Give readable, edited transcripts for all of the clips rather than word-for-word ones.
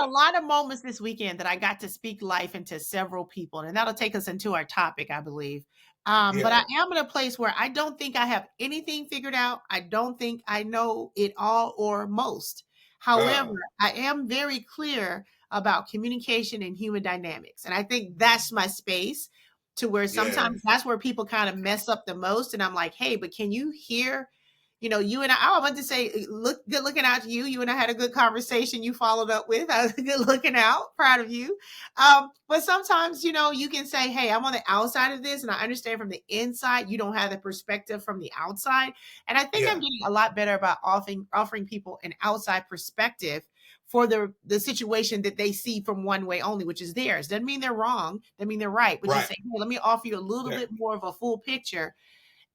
a lot of moments this weekend that I got to speak life into several people, and that'll take us into our topic, I believe. But I Yeah. am in a place where I don't think I have anything figured out. I don't think I know it all or most. However, Uh, I am very clear about communication and human dynamics. And I think that's my space to where yeah. sometimes that's where people kind of mess up the most. And I'm like, hey, but can you hear? You and I want to say, look, good looking out to you. You and I had a good conversation you followed up with. I was good looking out, proud of you. But sometimes, you can say, hey, I'm on the outside of this and I understand from the inside, you don't have the perspective from the outside. And I think I'm Yeah. getting a lot better about offering people an outside perspective for the situation that they see from one way only, which is theirs. Doesn't mean they're wrong. Doesn't mean they're right. But just Right. say, hey, let me offer you a little Yeah. bit more of a full picture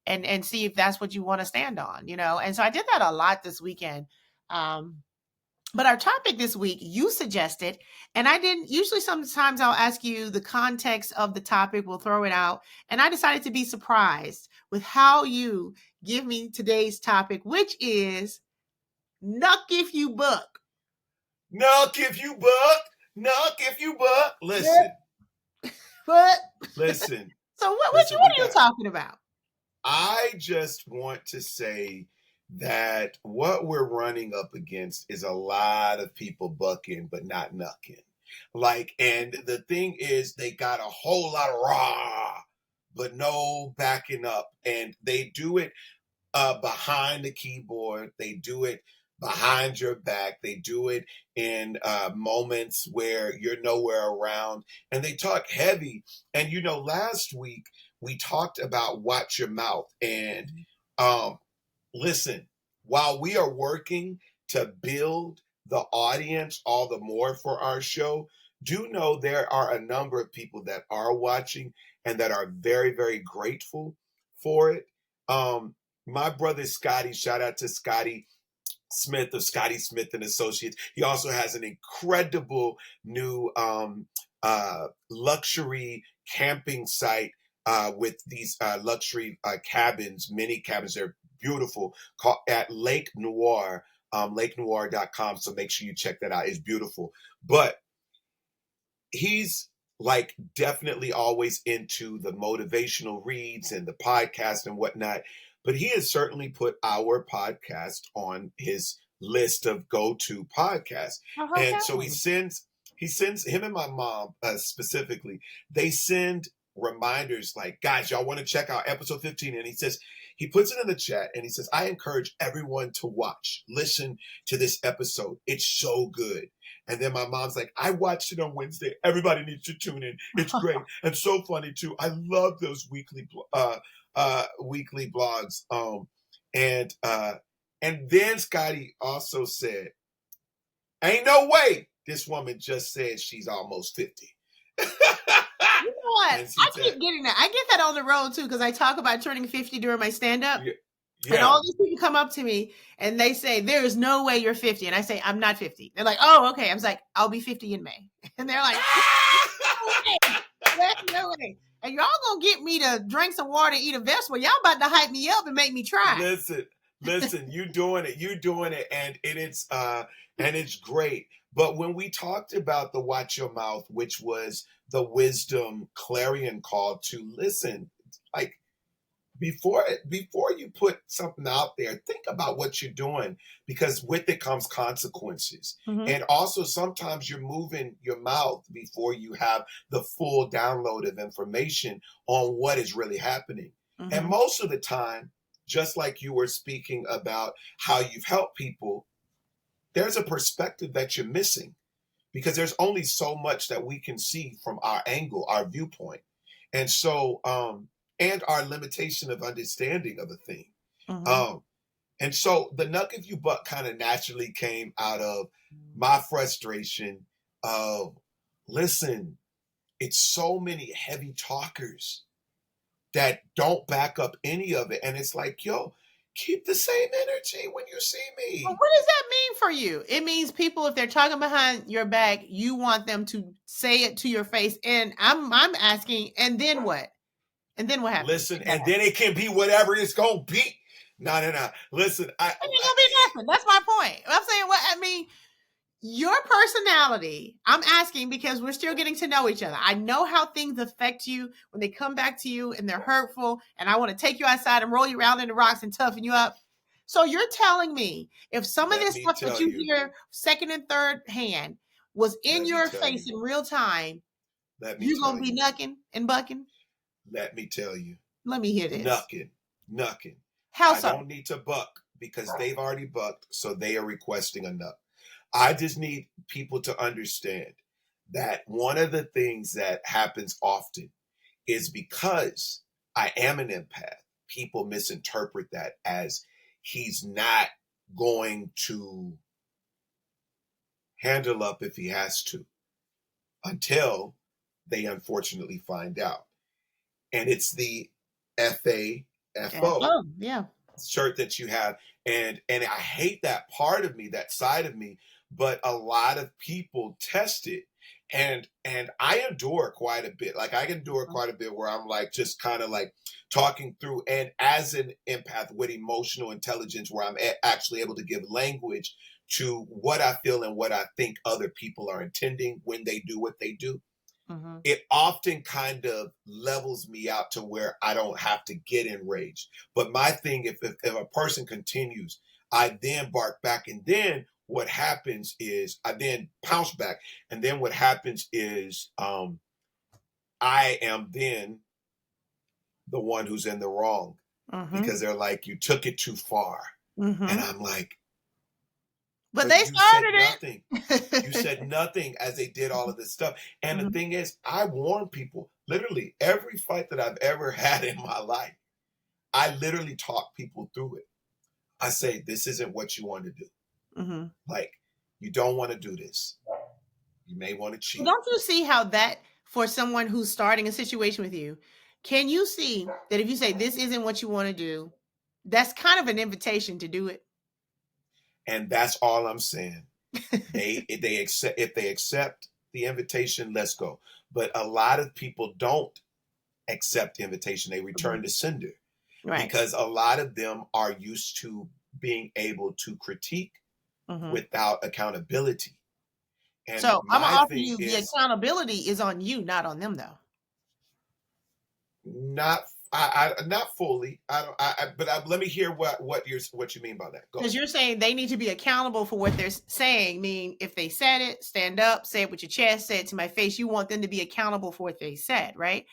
and see if that's what you want to stand on. And so I did that a lot this weekend. But our topic this week, you suggested, and I didn't usually sometimes I'll ask you the context of the topic, we'll throw it out. And I decided to be surprised with how you give me today's topic, which is Nuck If You Buck. Knock if you buck. Knock if you buck. What? What? Listen, So listen. what are you talking about? I just want to say that what we're running up against is a lot of people bucking, but not knucking. And the thing is, they got a whole lot of raw, but no backing up. And they do it behind the keyboard. They do it behind your back. They do it in moments where you're nowhere around. And they talk heavy. And last week we talked about watch your mouth. And um, listen, while we are working to build the audience all the more for our show, do know there are a number of people that are watching and that are very, very grateful for it. Um, my brother Scotty, shout out to Scotty Smith of Scotty Smith and Associates. He also has an incredible new luxury camping site with these luxury cabins, mini cabins. They're beautiful at Lake Noir, lakenoir.com. So make sure you check that out. It's beautiful. But he's like definitely always into the motivational reads and the podcast and whatnot. But he has certainly put our podcast on his list of go-to podcasts. Oh, And so okay. he sends him and my mom specifically, they send reminders like, guys, y'all want to check out episode 15. And he puts it in the chat and he says, I encourage everyone to listen to this episode. It's so good. And then my mom's like, I watched it on Wednesday. Everybody needs to tune in. It's great and so funny too. I love those weekly blogs. And then Scotty also said, "Ain't no way this woman just said she's almost 50." You know what? And she I said, keep getting that. I get that on the road too because I talk about turning 50 during my stand up. "Yeah, And yeah." all these people come up to me and they say, there is no way you're 50. And I say, I'm not 50. They're like, oh, okay. I was like, I'll be 50 in May. And they're like, no way. There's no way. And y'all gonna get me to drink some water and eat a vegetable. Y'all about to hype me up and make me try. Listen, you're doing it, and it's great. But when we talked about the watch your mouth, which was the wisdom clarion call to listen, like before you put something out there, think about what you're doing because with it comes consequences. Mm-hmm. And also sometimes you're moving your mouth before you have the full download of information on what is really happening. Mm-hmm. And most of the time, just like you were speaking about how you've helped people, there's a perspective that you're missing because there's only so much that we can see from our angle, our viewpoint. And so, and our limitation of understanding of a thing. Mm-hmm. And so the Nuck If You Buck kind of naturally came out of my frustration of, listen, it's so many heavy talkers that don't back up any of it. And it's like, yo, keep the same energy when you see me. Well, what does that mean for you? It means people, if they're talking behind your back, you want them to say it to your face. And I'm asking, and then what? And then what happens? Listen, and then it can be whatever it's gonna be. No. Listen, it ain't gonna be nothing. That's my point. I'm saying, what I mean, Your personality, I'm asking because we're still getting to know each other. I know how things affect you when they come back to you and they're hurtful, and I want to take you outside and roll you around in the rocks and toughen you up. So you're telling me if some of Let this me stuff that tell you you, hear second and third hand was in let me your tell face you, in real time, let me you're tell gonna be you, knucking and bucking? let me tell you. Let me hear this. Knucking, knucking. How I so? don't need to buck because they've already bucked, so they are requesting a knuck. I just need people to understand that one of the things that happens often is because I am an empath, people misinterpret that as he's not going to handle up if he has to until they unfortunately find out. And it's the FAFO Oh, yeah. shirt that you have, and I hate that part of me, that side of me, but a lot of people test it, and I endure quite a bit. Like I endure quite a bit where I'm like just kind of like talking through, and as an empath with emotional intelligence where I'm actually able to give language to what I feel and what I think other people are intending when they do what they do, Mm-hmm. it often kind of levels me out to where I don't have to get enraged. But my thing, if a person continues, I then bark back. And then what happens is I then pounce back. And then what happens is I am then the one who's in the wrong Mm-hmm. because they're like, you took it too far. And Mm-hmm. I'm like, But but they you said started nothing. You it. said nothing as they did all of this stuff. And the Mhm. thing is, I warn people literally every fight that I've ever had in my life. I literally talk people through it. I say, this isn't what you want to do. Mhm. Like, you don't want to do this. You may want to So cheat. don't you see how that for someone who's starting a situation with you, can you see that if you say this isn't what you want to do, that's kind of an invitation to do it? And that's all I'm saying. They accept if they accept the invitation, let's go. But a lot of people don't accept the invitation. They return Mhm. to sender Right. because a lot of them are used to being able to critique Mhm. without accountability. And So I'm gonna my offer thing you the is accountability is on you, not on them, though. not not fully. I don't. But let me hear what you mean by that. Go. Because you're saying they need to be accountable for what they're saying. Meaning, if they said it, stand up, say it with your chest, say it to my face. You want them to be accountable for what they said, right?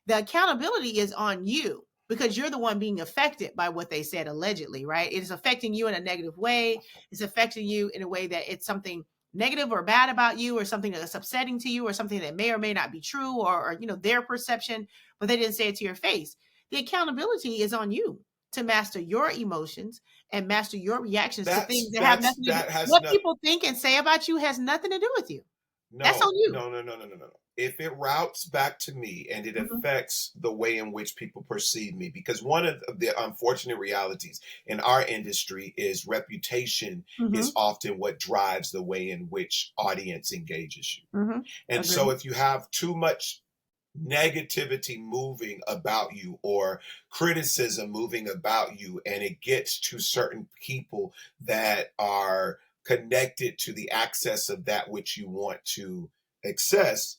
The accountability is on you because you're the one being affected by what they said allegedly, right? It is affecting you in a negative way. It's affecting you in a way that it's something negative or bad about you or something that's upsetting to you or something that may or may not be true or their perception, but they didn't say it to your face. The accountability is on you to master your emotions and master your reactions to things that have nothing to do. That has What not. people think and say about you has nothing to do with you. That's on No, you. no, no, no, no, no, no. If it routes back to me and it Mhm, affects the way in which people perceive me, because one of the unfortunate realities in our industry is reputation is mhm, often what drives the way in which audience engages you. mhm. And so Agree. if you have too much negativity moving about you or criticism moving about you and it gets to certain people that are connected to the access of that which you want to access,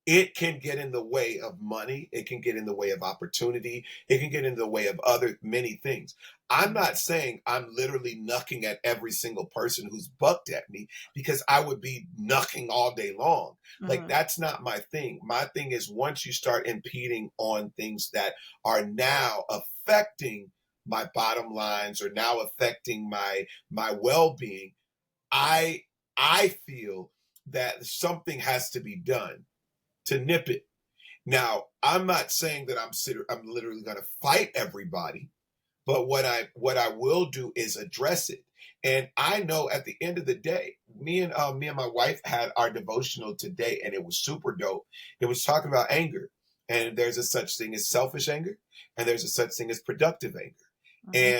it can get in the way of money. It can get in the way of opportunity. It can get in the way of other many things. I'm Mhm, not saying I'm literally knucking at every single person who's bucked at me because I would be knucking all day long. Like, mhm, that's not my thing. My thing is once you start impeding on things that are now affecting my bottom lines or now affecting my well-being, I I feel that something has to be done to nip it. Now, I'm not saying that I'm literally going to fight everybody, but what I will do is address it. And I know at the end of the day, me and my wife had our devotional today, and it was super dope. It was talking about anger, and there's a such thing as selfish anger, and there's a such thing as productive anger, mhm,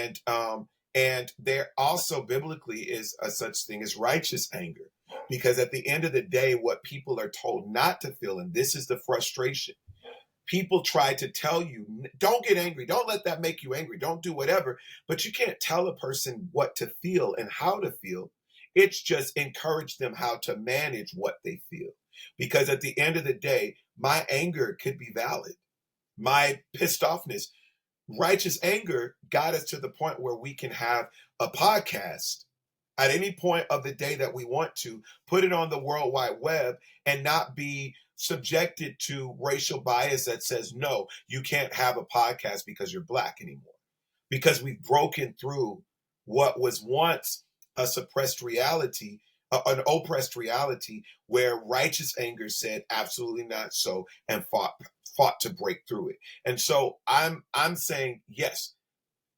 and there also biblically is a such thing as righteous anger, because at the end of the day, what people are told not to feel, and this is the frustration, people try to tell you, don't get angry, don't let that make you angry, don't do whatever, but you can't tell a person what to feel and how to feel It's just encourage them how to manage what they feel. Because at the end of the day, my anger could be valid. My pissed offness, righteous anger got us to the point where we can have a podcast at any point of the day that we want to, put it on the World Wide Web, and not be subjected to racial bias that says, no, you can't have a podcast because you're Black anymore. Because we've broken through what was once a suppressed reality, an oppressed reality, where righteous anger said absolutely not so, and fought to break through it. And so I'm saying yes,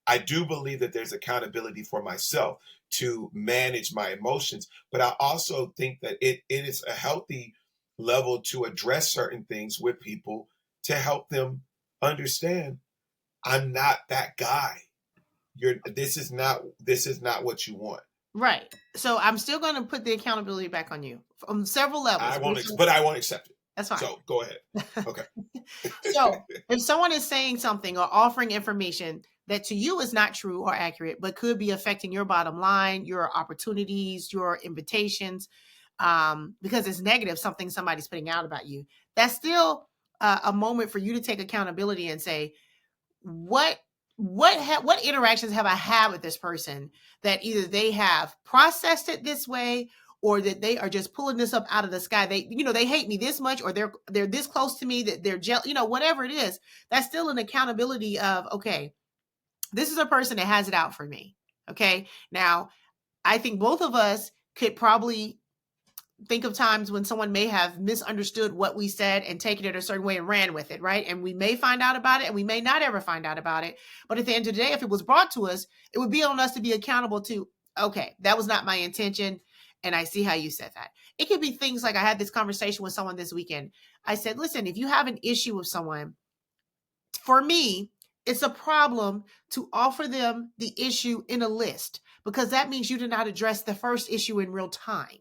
I do believe that there's accountability for myself to manage my emotions, but I also think that it is a healthy level to address certain things with people to help them understand I'm not that guy. This is not what you want. Right. So I'm still going to put the accountability back on you from several levels, But I won't accept it. that's fine. So go ahead. Okay. So if someone is saying something or offering information that to you is not true or accurate, but could be affecting your bottom line, your opportunities, your invitations, because it's negative, something somebody's putting out about you, that's still a moment for you to take accountability and say, what what interactions have I had with this person that either they have processed it this way, or that they are just pulling this up out of the sky. They hate me this much, or they're this close to me that they're jealous, whatever it is. That's still an accountability of, okay, this is a person that has it out for me. Okay. Now, I think both of us could probably think of times when someone may have misunderstood what we said and taken it a certain way and ran with it, right? And we may find out about it and we may not ever find out about it. But at the end of the day, if it was brought to us, it would be on us to be accountable to, okay, that was not my intention. And I see how you said that. It could be things like, I had this conversation with someone this weekend. I said, listen, if you have an issue with someone, for me, it's a problem to offer them the issue in a list, because that means you did not address the first issue in real time.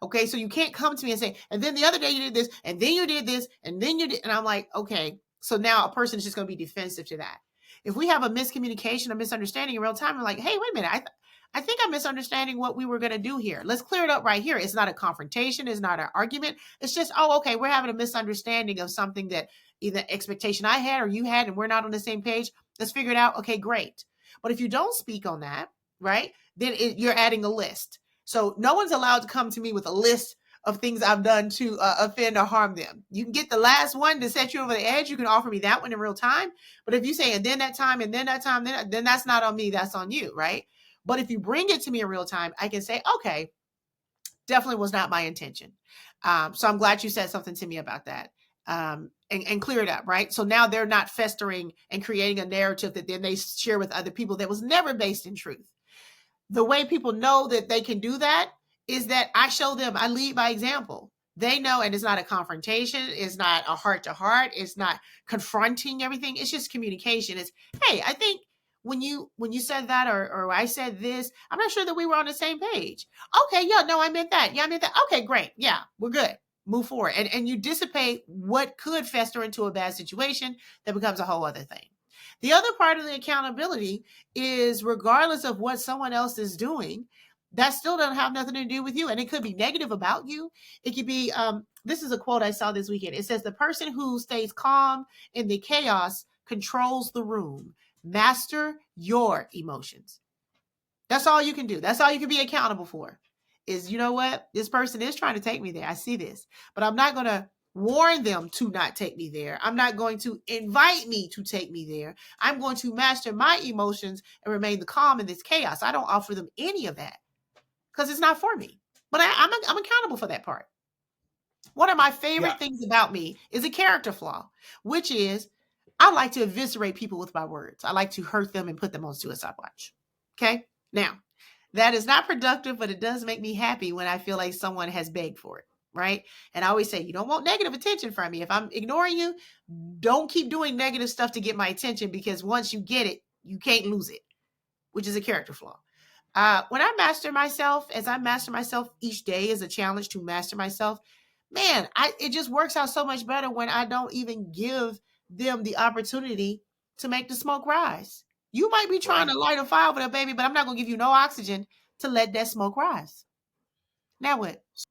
Okay, so you can't come to me and say, and then the other day you did this, and then you did this, and then you did, and I'm like, okay, so now a person is just going to be defensive to that. If we have a miscommunication, a misunderstanding in real time, I'm like, hey, wait a minute, I think I'm misunderstanding what we were going to do here. Let's clear it up right here. It's not a confrontation. It's not an argument. It's just, oh, okay, we're having a misunderstanding of something that either expectation I had or you had, and we're not on the same page. Let's figure it out. Okay, great. But if you don't speak on that, right, then you're adding a list. So no one's allowed to come to me with a list of things I've done to offend or harm them. You can get the last one to set you over the edge. You can offer me that one in real time. But if you say, and then that time, and then that time, then that's not on me. That's on you, right? But if you bring it to me in real time, I can say, okay, definitely was not my intention. So I'm glad you said something to me about that. And clear it up, right? So now they're not festering and creating a narrative that then they share with other people that was never based in truth. The way people know that they can do that is that I show them, I lead by example. They know, and it's not a confrontation, it's not a heart to heart, it's not confronting everything, it's just communication. It's, hey, I think when you said that, or I said this, I'm not sure that we were on the same page. Okay, yeah, no, I meant that. Yeah, I meant that. Okay, great. Yeah, we're good. Move forward. And you dissipate what could fester into a bad situation that becomes a whole other thing. The other part of the accountability is, regardless of what someone else is doing, that still doesn't have nothing to do with you. And it could be negative about you. It could be, this is a quote I saw this weekend. It says, the person who stays calm in the chaos controls the room. Master your emotions. That's all you can do. That's all you can be accountable for. Is, you know what? This person is trying to take me there. I see this, but I'm not going to warn them to not take me there. I'm not going to invite me to take me there. I'm going to master my emotions and remain the calm in this chaos. I don't offer them any of that because it's not for me. But I'm accountable for that part. One of my Yeah. favorite things about me is a character flaw, which is I like to eviscerate people with my words. I like to hurt them and put them on suicide watch. Okay. Now, that is not productive, but it does make me happy when I feel like someone has begged for it. Right. And I always say, you don't want negative attention from me. If I'm ignoring you, don't keep doing negative stuff to get my attention, because once you get it, you can't lose it, which is a character flaw. When as I master myself each day is a challenge to master myself, man, it just works out so much better when I don't even give them the opportunity to make the smoke rise. You might be trying Right. to light a fire over there, baby, but I'm not going to give you no oxygen to let that smoke rise. Now what?